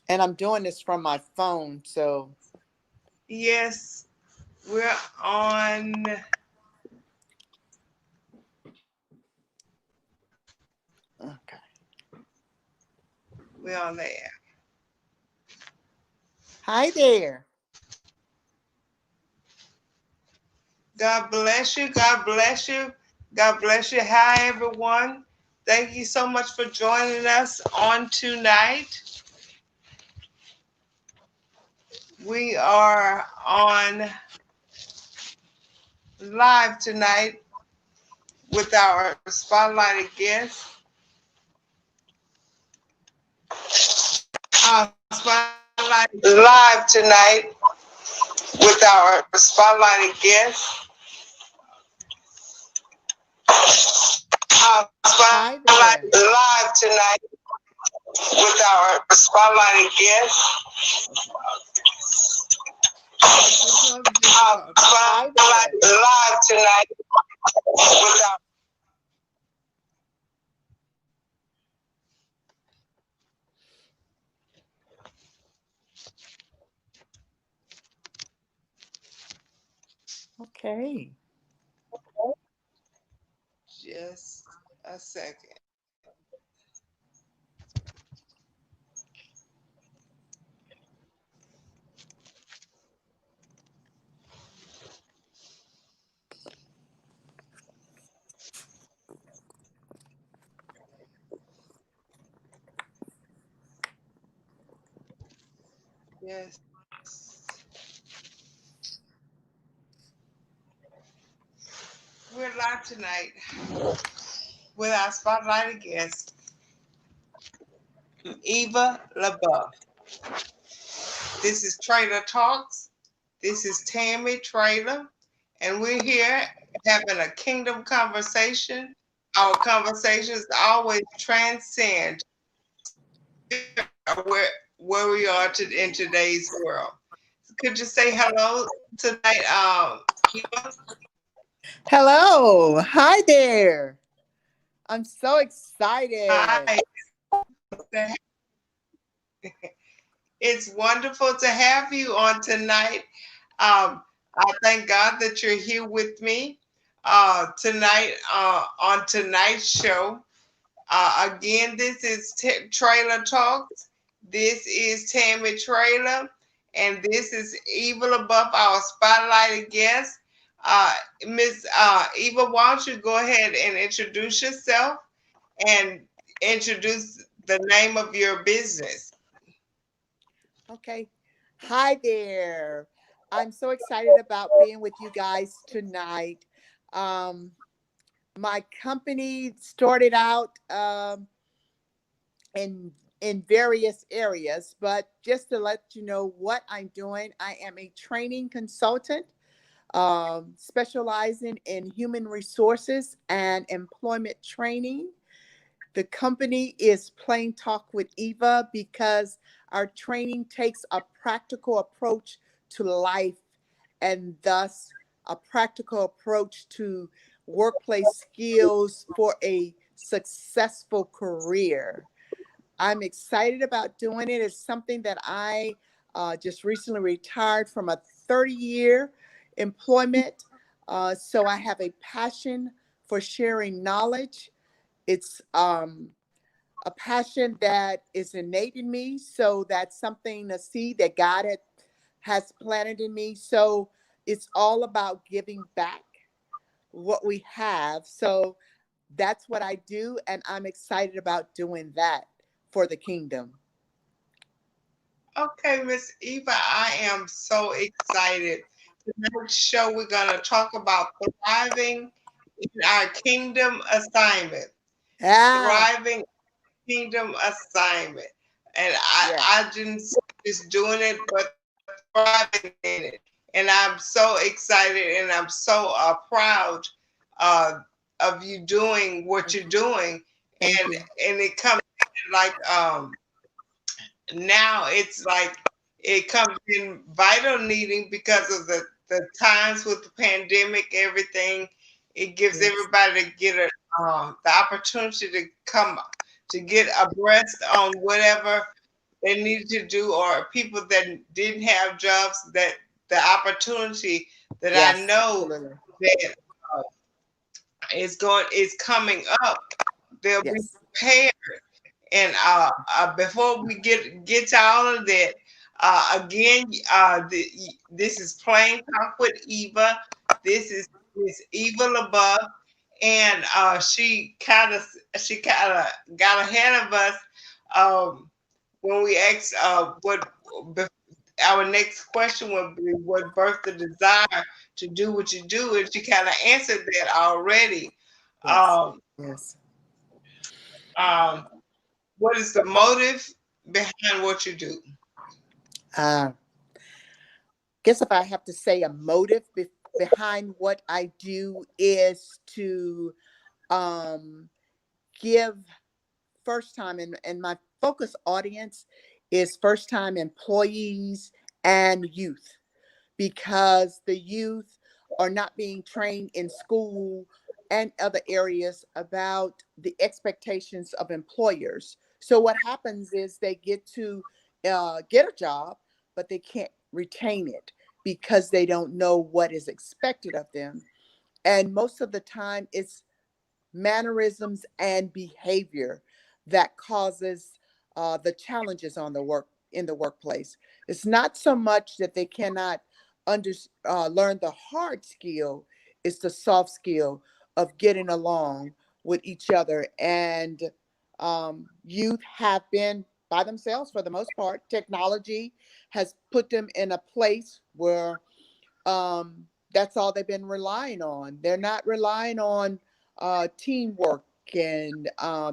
And I'm doing this from my phone, so Yes, we're on. okay. We're on there. Hi there. God bless you. God bless you. God bless you. Hi, everyone. Thank you so much for joining us on tonight. We are on live tonight with our spotlighted guest. Our spotlight live tonight with our spotlighted guest. Our Hi spotlight there. live tonight with our spotlighted guest. Our Hi spotlight there. live tonight with our. Okay. Just a second. Yes. We're live tonight with our spotlighted guest, Eva Lebouf. This is Trailer Talks. This is Tammy Trailer, and we're here having a kingdom conversation. Our conversations always transcend where we are in today's world. Could you say hello tonight, Eva? Hello. Hi there. I'm so excited. Hi. It's wonderful to have you on tonight. I thank God that you're here with me tonight on tonight's show. Again, this is Trailer Talks. This is Tammy Trailer, and this is Eva above our spotlighted guest. Uh, Miss Eva, why don't you go ahead and introduce yourself and introduce the name of your business? Okay. Hi there. I'm so excited about being with you guys tonight. Um, my company started out in various areas, but just to let you know what I'm doing, I am a training consultant specializing in human resources and employment training. The company is Plain Talk with Eva because our training takes a practical approach to life and thus a practical approach to workplace skills for a successful career. I'm excited about doing it. It's something that I just recently retired from a 30-year employment. So I have a passion for sharing knowledge. It's a passion that is innate in me. So that's something, a seed that has planted in me. So it's all about giving back what we have. So that's what I do. And I'm excited about doing that for the kingdom. Okay, Miss Eva, I am so excited. Tonight's show, we're going to talk about thriving in our kingdom assignment. Ah, Thriving kingdom assignment. And yeah. I didn't say just doing it, but thriving in it. And I'm so excited and I'm so proud uh, of you doing what you're Thank you. doing. Thank you. And it comes like now it's like it comes in vital needing because of the times with the pandemic, everything. It gives Yes. everybody to get the opportunity to come to get abreast on whatever they needed to do, or people that didn't have jobs, that the opportunity that I Yes, know absolutely. that is coming up, they'll be Yes, prepared. And before we get to all of that, again, this is Plain Talk with Eva. This is Miss Eva Lebouf, and she kind of got ahead of us um, when we asked bef- our next question would be what birthed the desire to do what you do, and she kind of answered that already. yes, Um, yes. um, what is the motive behind what you do? Uh, guess if I have to say a motive behind what I do is to um, give first time, and my focus audience is first time employees and youth, because the youth are not being trained in school and other areas about the expectations of employers. So what happens is they get to get a job, but they can't retain it because they don't know what is expected of them. And most of the time, it's mannerisms and behavior that causes the challenges on the work in the workplace. It's not so much that they cannot learn the hard skill; it's the soft skill of getting along with each other. And youth have been by themselves for the most part. Technology has put them in a place where that's all they've been relying on. They're not relying on teamwork and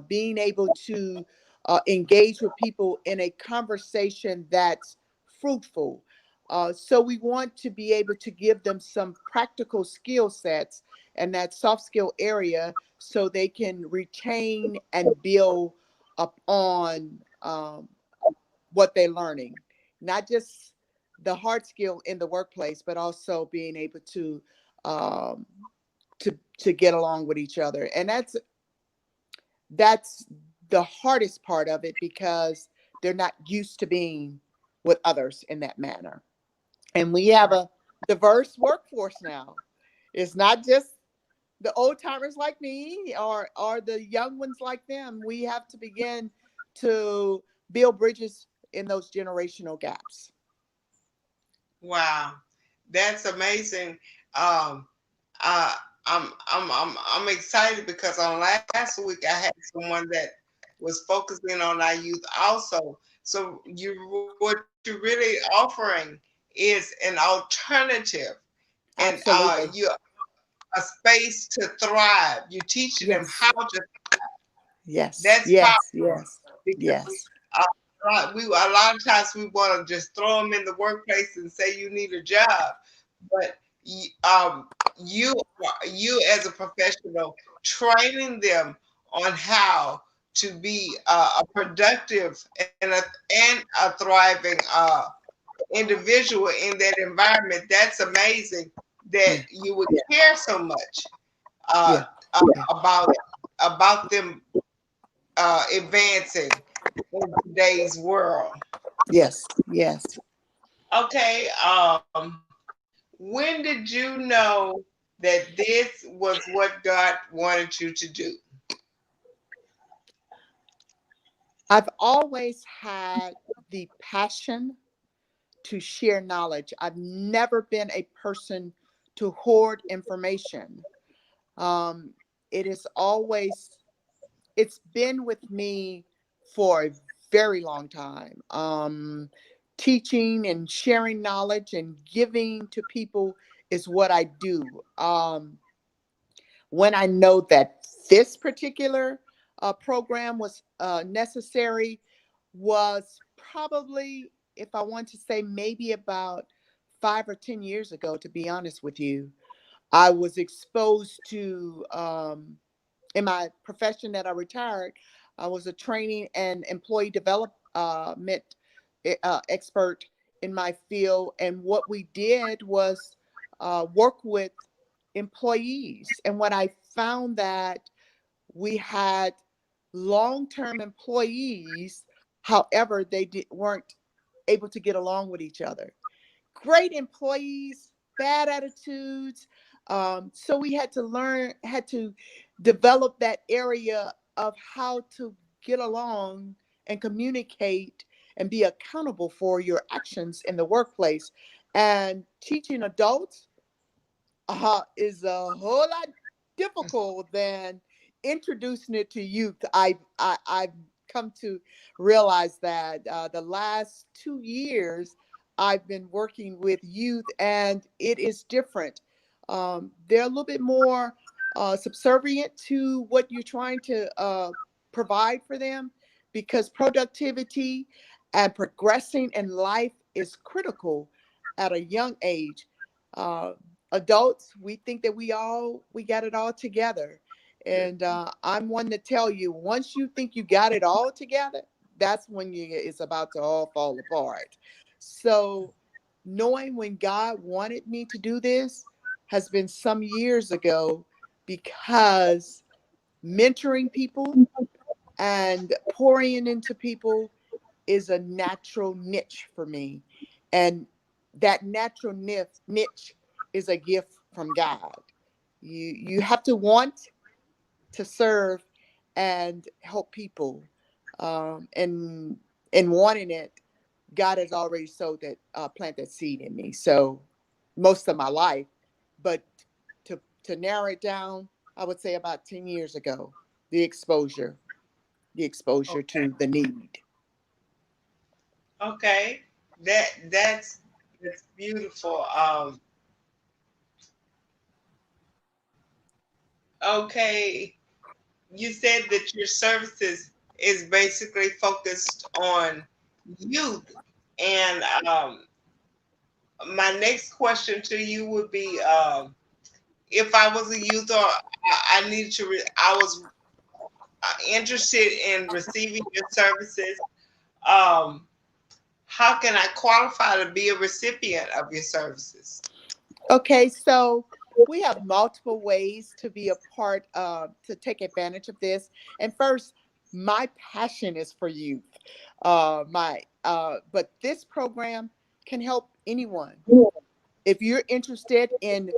being able to engage with people in a conversation that's fruitful. So we want to be able to give them some practical skill sets and that soft skill area so they can retain and build up on what they're learning, not just the hard skill in the workplace, but also being able um, to get along with each other. And that's the hardest part of it because they're not used to being with others in that manner. And we have a diverse workforce now. It's not just the old timers like me or the young ones like them. We have to begin to build bridges in those generational gaps. Wow, that's amazing. Um, uh, I'm excited because on last week I had someone that was focusing on our youth also. So what you're really offering is an alternative, and Absolutely. you a space to thrive. You're teaching them how Yes. to. Yes. That's Yes. powerful Yes. because Yes. we a lot of times we want to just throw them in the workplace and say you need a job, but you you as a professional training them on how to be a productive and a thriving individual in that environment. That's amazing that Yeah. you would care so much uh, Yeah. uh, Yeah. about them advancing in today's world. Yes. Yes. Okay, when did you know that this was what God wanted you to do? I've always had the passion to share knowledge. I've never been a person to hoard information. Um, it is always it's been with me for a very long time. Teaching and sharing knowledge and giving to people is what I do. When I know that this particular program was necessary, was probably, if I want to say, maybe about 5 or 10 years ago, to be honest with you. I was exposed to in my profession that I retired, I was a training and employee development expert in my field. And what we did was work with employees. And what I found that we had long term employees However, weren't able to get along with each other. Great employees, bad attitudes. So we had to develop that area of how to get along and communicate and be accountable for your actions in the workplace. And teaching adults is a whole lot difficult than introducing it to youth. I've come to realize that the last 2 years I've been working with youth, and it is different. They're a little bit more subservient to what you're trying to provide for them, because productivity and progressing in life is critical at a young age. Uh, Adults, we think that we got it all together, and I'm one to tell you, once you think you got it all together, that's when it's about to all fall apart. So knowing when God wanted me to do this has been some years ago, because mentoring people and pouring into people is a natural niche for me. And that natural niche is a gift from God. You have to want to serve and help people. And in wanting it, God has already sowed that plant that seed in me. So most of my life, but to narrow it down, I would say about 10 years ago, the exposure, the exposure Okay. to the need. Okay. That's beautiful. Okay. You said that your services is basically focused on youth, and my next question to you would be, if I was a youth, or I needed to, I was interested in receiving your services. Um, how can I qualify to be a recipient of your services? Okay, so we have multiple ways to be a part of, to take advantage of this. And first, my passion is for youth. But this program can help anyone. If you're interested in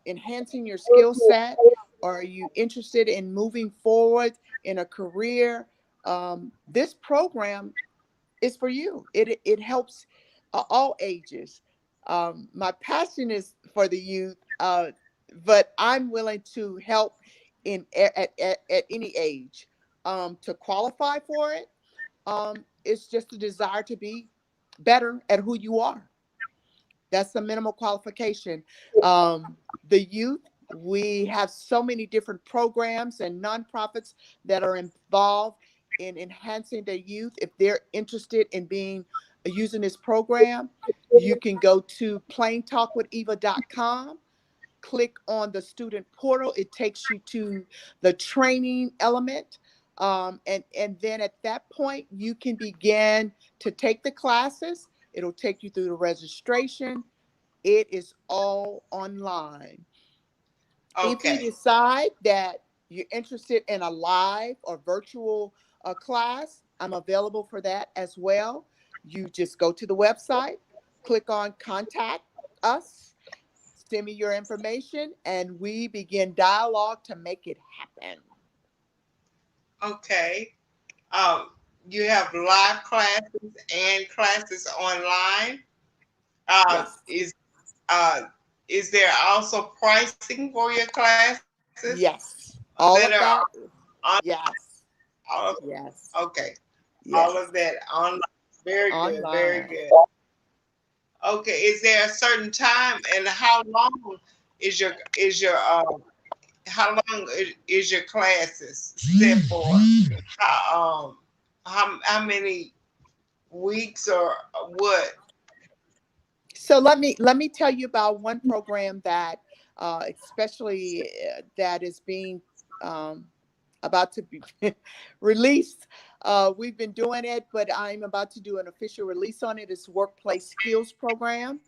enhancing your skill set, or are you interested in moving forward in a career, this program is for you. It helps all ages. My passion is for the youth, but I'm willing to help at any age. To qualify for it, it's just a desire to be better at who you are. That's the minimal qualification. The youth, we have so many different programs and nonprofits that are involved in enhancing the youth. If they're interested in being using this program, you can go to plaintalkwitheva.com, click on the student portal. It takes you to the training element. And then at that point, you can begin to take the classes. It'll take you through the registration. It is all online. If you Okay. decide that you're interested in a live or virtual class, I'm available for that as well. You just go to the website, click on contact us, send me your information, and we begin dialogue to make it happen. Okay. Um, you have live classes and classes online. Uh, Yes. is uh, is there also pricing for your classes Yes. that All are of that. on Yes. all Yes. okay, all of Yes. that online? Very good, very Online. good. Okay, is there a certain time, and how long is your how long is your classes set for? How how many weeks or what? So let me tell you about one program that, especially that is being um, about to be released. We've been doing it, but I'm about to do an official release on it. It's Workplace Skills Program.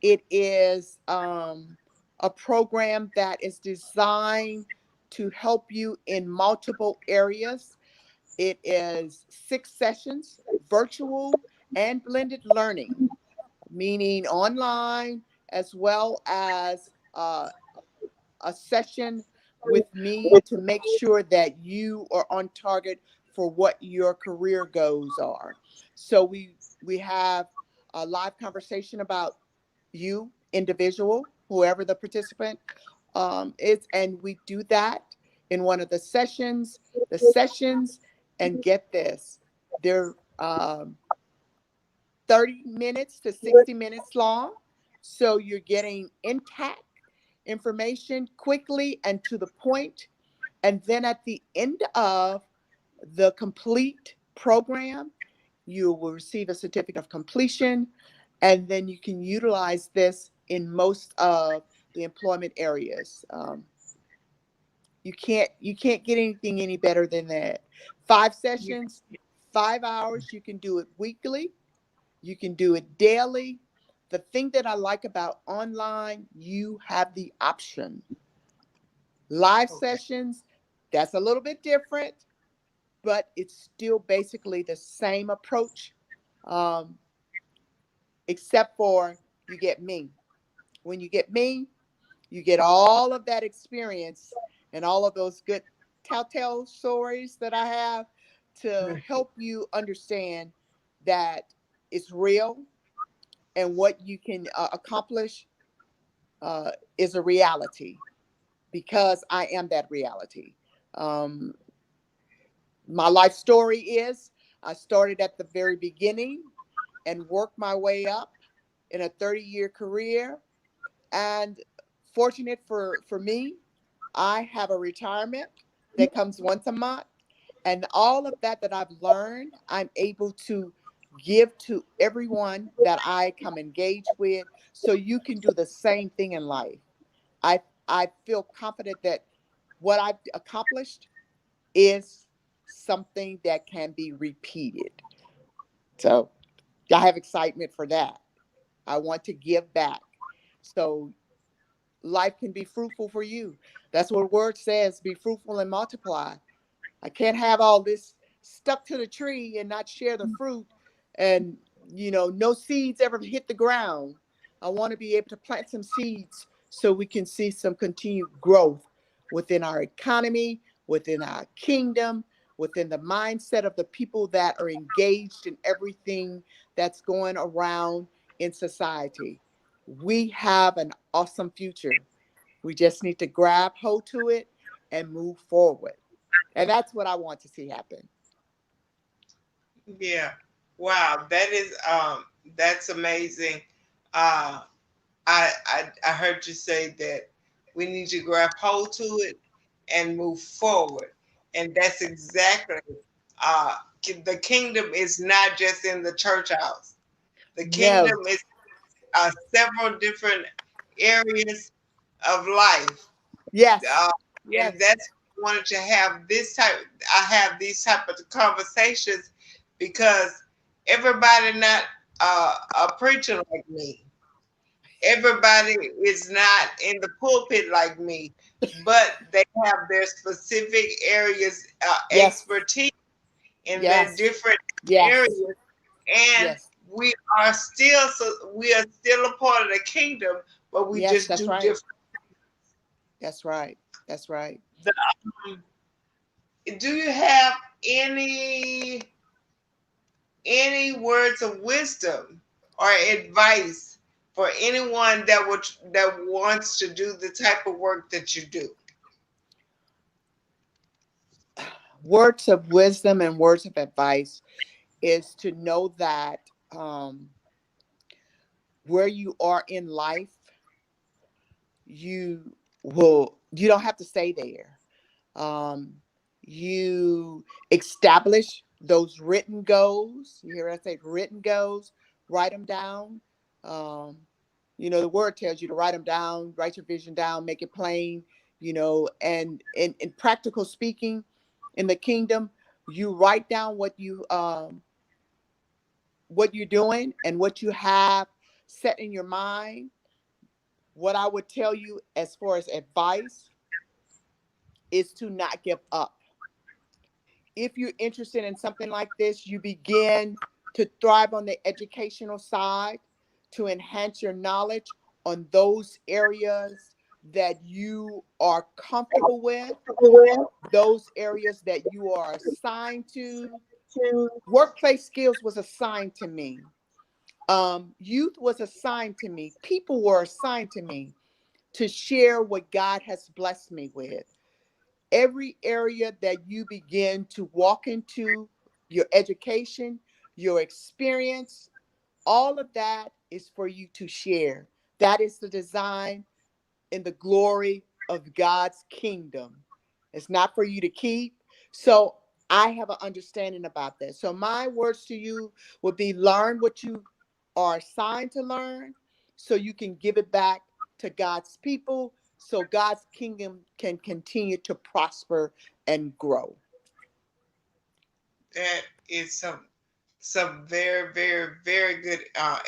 It is a program that is designed to help you in multiple areas. It is 6 sessions, virtual and blended learning, meaning online as well as a session with me to make sure that you are on target for what your career goals are. So we have a live conversation about you, individual, whoever the participant is, and we do that in one of the sessions. The sessions, and get this, they're 30 minutes to 60 minutes long. So you're getting intact information quickly and to the point. And then at the end of the complete program, you will receive a certificate of completion. And then you can utilize this in most of the employment areas. You can't get anything any better than that. 5 sessions, 5 hours. You can do it weekly. You can do it daily. The thing that I like about online, you have the option. Live Okay. sessions, that's a little bit different, but it's still basically the same approach, um, except for you get me. When you get me, you get all of that experience and all of those good telltale stories that I have to help you understand that it's real and what you can accomplish is a reality because I am that reality. Um, my life story is I started at the very beginning and worked my way up in a 30-year career. And fortunate for me, I have a retirement that comes once a month. And all of that I've learned, I'm able to give to everyone that I come engage with. So you can do the same thing in life. I I feel confident that what I've accomplished is something that can be repeated. So I have excitement for that. I want to give back. So life can be fruitful for you. That's what the word says, be fruitful and multiply. I can't have all this stuck to the tree and not share the fruit and no seeds ever hit the ground. I want to be able to plant some seeds so we can see some continued growth within our economy, within our kingdom, within the mindset of the people that are engaged in everything that's going around in society. We have an awesome future. We just need to grab hold to it and move forward. And that's what I want to see happen. Yeah. Wow. That's amazing. Uh, I heard you say that we need to grab hold to it and move forward, and that's exactly. Uh, the kingdom is not just in the church house. The No. kingdom is several different areas of life, Yes. uh, and Yes. that's why I wanted to have this type. I have these type of conversations because everybody not a preacher like me. Everybody is not in the pulpit like me, but they have their specific areas, Yes. expertise in their Yes. different Yes. areas, and Yes. we are still a part of the kingdom, but we Yes. just That's do right. different. That's right. That's right. The, um, do you have any any words of wisdom or advice for anyone that wants to do the type of work that you do? Words of wisdom and words of advice is to know that where you are in life, you don't have to stay there. Um, you establish those written goals. You hear what I say? Written goals. Write them down. Um, the word tells you to write them down. Write your vision down. Make it plain. And in practical speaking, in the kingdom, you write down what you're doing and what you have set in your mind. What I would tell you as far as advice is to not give up. if you're interested in something like this, you begin to thrive on the educational side to enhance your knowledge on those areas that you are comfortable with, those areas that you are assigned to. Workplace skills was assigned to me. Youth was assigned to me. People were assigned to me to share what God has blessed me with. Every area that you begin to walk into, your education, your experience, all of that is for you to share. That is the design in the glory of God's kingdom. It's not for you to keep. So I have an understanding about that. So my words to you would be learn what you are assigned to learn so you can give it back to God's people so God's kingdom can continue to prosper and grow. That is some very, very, very good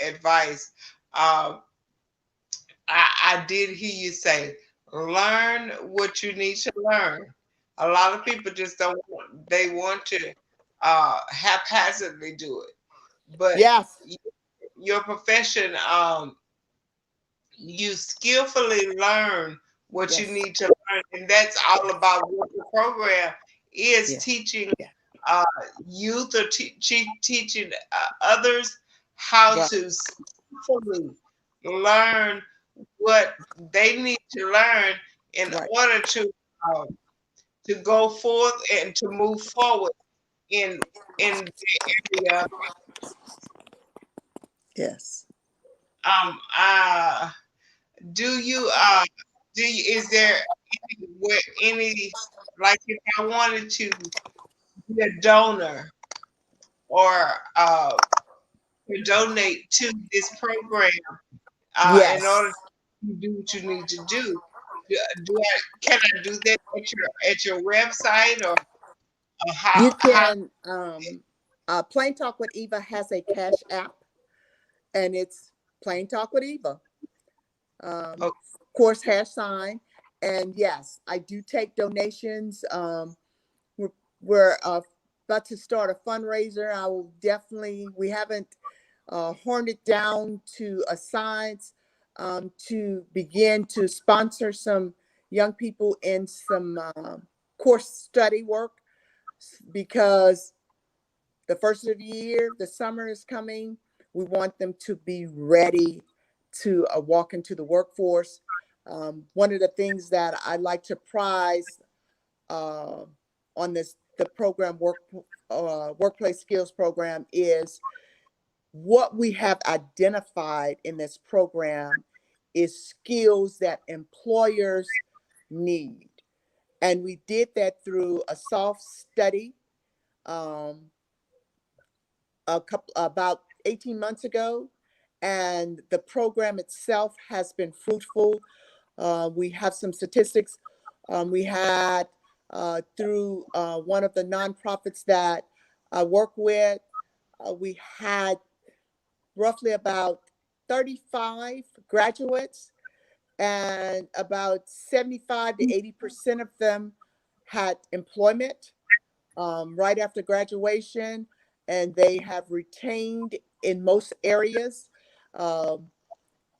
advice. Uh, I did hear you say, learn what you need to learn. A lot of people just don't want, they want to haphazardly do it. But Yes, your profession, you skillfully learn what you yes, need to learn. And that's all yes, about what the program is yeah, teaching yeah, uh, youth or teaching others how right, to skillfully learn what they need to learn in right, order um, to go forth and to move forward in the area. yes. Um, do you is there any, like, if I wanted to be a donor or to donate to this program in order Yes. to do what you need to do? Can I do that at your website, or You how? can Plain Talk with Eva has a cash app, and it's Plain Talk with Eva. Oh, Of course, hash sign. And yes, I do take donations. We're, we're about to start a fundraiser. I will definitely, we haven't horned it down to a science to begin to sponsor some young people in some course study work because the first of the year, the summer is coming. We want them to be ready to walk into the workforce. One of the things that I like to prize uh, on this the program workplace skills program is what we have identified in this program is skills that employers need, and we did that through a soft study. Um, about 18 months ago, and the program itself has been fruitful. We have some statistics. We had through one of the nonprofits that I work with, we had roughly about 35 graduates, and about 75 to 80% of them had employment right after graduation, and they have retained in most areas. Um,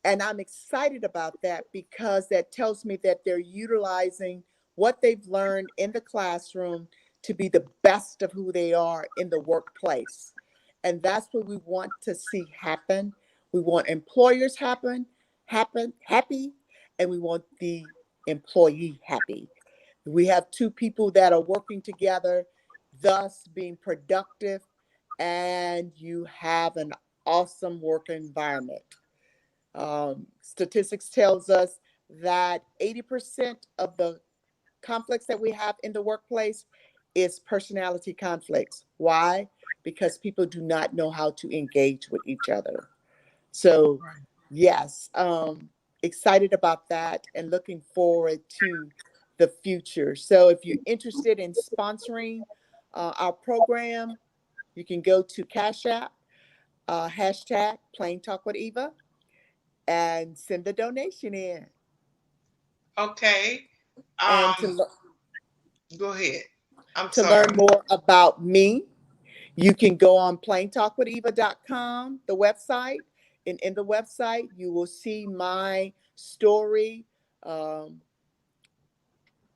and I'm excited about that because that tells me that they're utilizing what they've learned in the classroom to be the best of who they are in the workplace. And that's what we want to see happen. We want employers happy, and we want the employee happy. We have two people that are working together, thus being productive, and you have an awesome work environment. Statistics tells us that 80% of the conflicts that we have in the workplace is personality conflicts. Why? Because people do not know how to engage with each other. So, yes, excited about that and looking forward to the future. So, if you're interested in sponsoring our program, you can go to Cash App, hashtag Plain Talk with Eva, and send the donation in. okay. And Um, go ahead. I'm To learn sorry. more about me, you can go on plaintalkwithiva.com, the website, and in the website, you will see my story, um,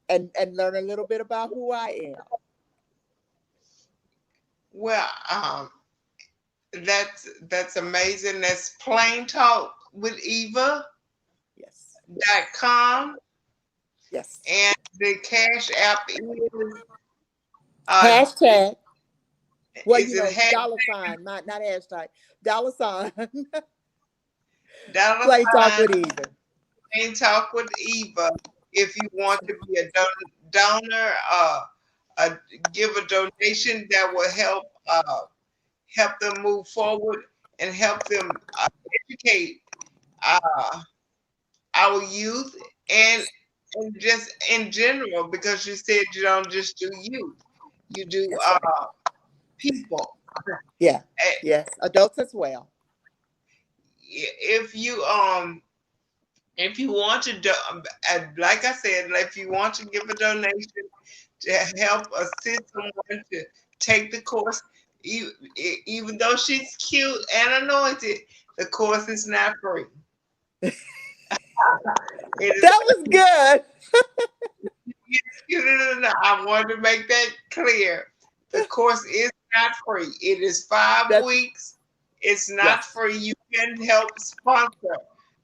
and learn a little bit about who I am. Well, that's amazing. That's Plain Talk with Yes, yes, Eva.com, yes. and the Cash App uh Hashtag, well, is it dollar sign, not hashtag, dollar sign, dollar Plain Talk sign with Eva. Plain Talk with Eva if you want to be a donor, uh, give a donation that will help them move forward and help them educate uh, our youth, and just in general, because you said you don't just do youth, you do That's right. people. Yeah, Eh, yes, adults as well. If you if you want to do, like I said, if you want to give a donation to help assist someone to take the course, even though she's cute and anointed, the course is not free. It is That was good. cute. I want to make that clear. The course is not free. It is five That's weeks. It's not yes, free. You can help sponsor.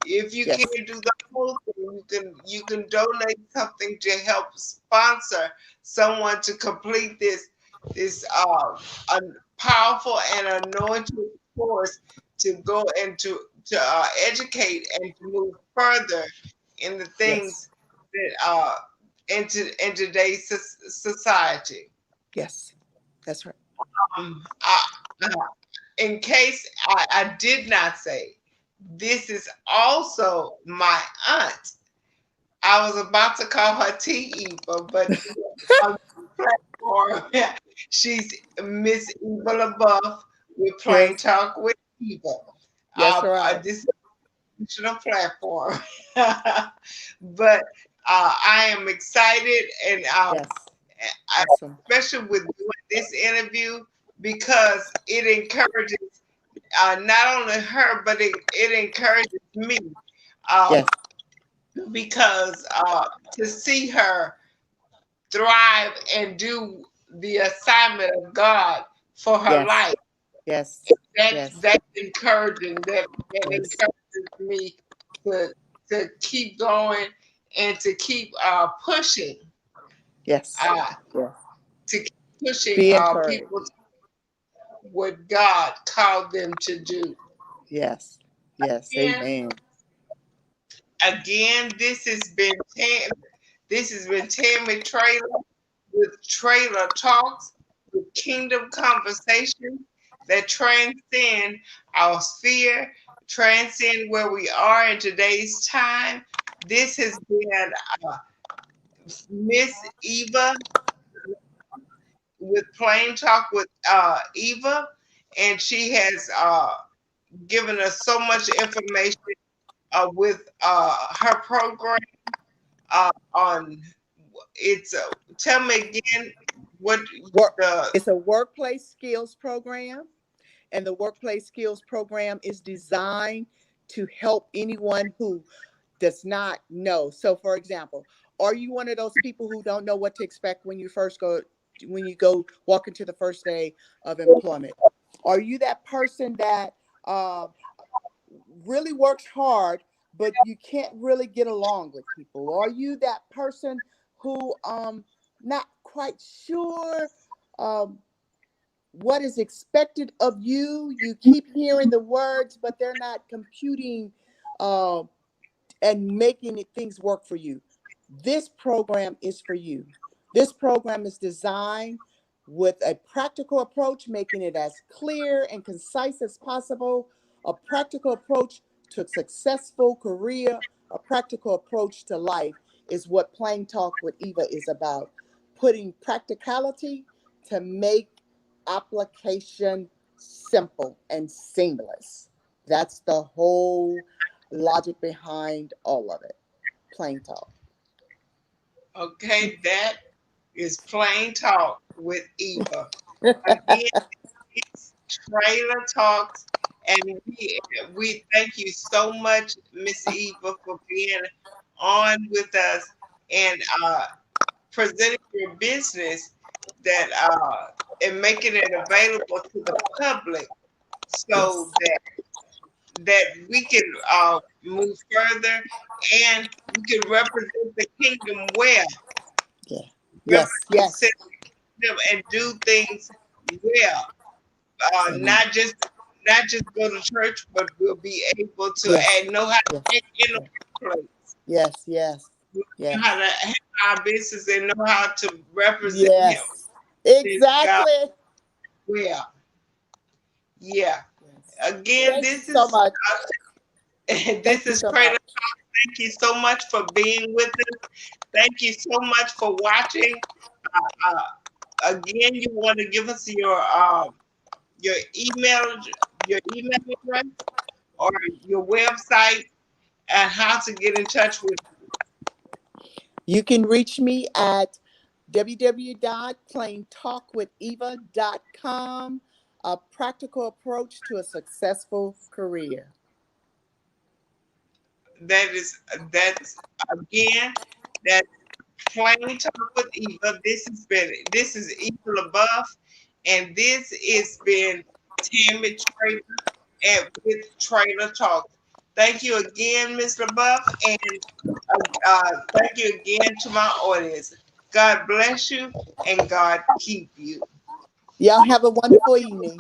If you yes, can't do the whole thing, you can donate something to help sponsor someone to complete this a powerful and anointed course to go and to educate and to move further in the yes, things that in today's society. yes. That's right. Uh, in case I did not say, this is also my aunt. I was about to call her T Eva, but on the platform, she's Miss Eva Lebouf with Plain Yes, Talk with Eva. yes, right. This is a traditional platform, but I am excited, and Yes, I, awesome. especially with doing this interview, because it encourages not only her, but it encourages me, uh, Yes, because to see her thrive and do the assignment of God for her yes, life. yes, yes, That's encouraging. That yes, encourages me to to keep going and to keep pushing, yes, uh, yes. to keep pushing Be encouraged. people to what God called them to do. Yes, yes, And amen. again, this has been Tammy Trailer with Trailer Talks, with Kingdom Conversations that transcend our sphere, transcend where we are in today's time. This has been Miss Eva with Plain Talk with Eva, and she has given us so much information with her program on it's. Tell me again what Work. the It's a workplace skills program, and the workplace skills program is designed to help anyone who does not know. So, for example, are you one of those people who don't know what to expect when you go walk into the first day of employment? Are you that person that uh, really works hard, but you can't really get along with people? Are you that person who not quite sure um, what is expected of you? You keep hearing the words, but they're not computing uh, and making things work for you. This program is for you. This program is designed with a practical approach, making it as clear and concise as possible, a practical approach to a successful career, a practical approach to life is what Plain Talk with Eva is about. Putting practicality to make application simple and seamless. That's the whole logic behind all of it. Plain talk. okay that is Plain Talk with Eva. Again, it's Trailer Talks, and we thank you so much, Miss Eva, for being on with us and presenting your business that and making it available to the public so Yes. that we can move further and we can represent the kingdom well, Yeah. Yes. represent Yes. them and do things well. Amen. Not just go to church, but we'll be able to Yes. and know how to Yes. act in the Yes. workplace, Yes. Yes. know how Yes. to handle our business, and know how to represent Him. Yes. This God Exactly. well. Yeah. Yes. Again, Thank you so much. this Thank you is so Trailer much. Talk. Thank you so much for being with us. Thank you so much for watching. Again, you want to give us your email your email address or your website and how to get in touch with You can reach me at www.plaintalkwitheva.com. A practical approach to a successful career. that is that's again that Plain Talk with Eva. This is Eva LaBeouf, and this has been Tammy Trailer and with Trailer Talk. Thank you again, Miss LaBeouf, and thank you again to my audience. God bless you and God keep you. Y'all have a wonderful evening.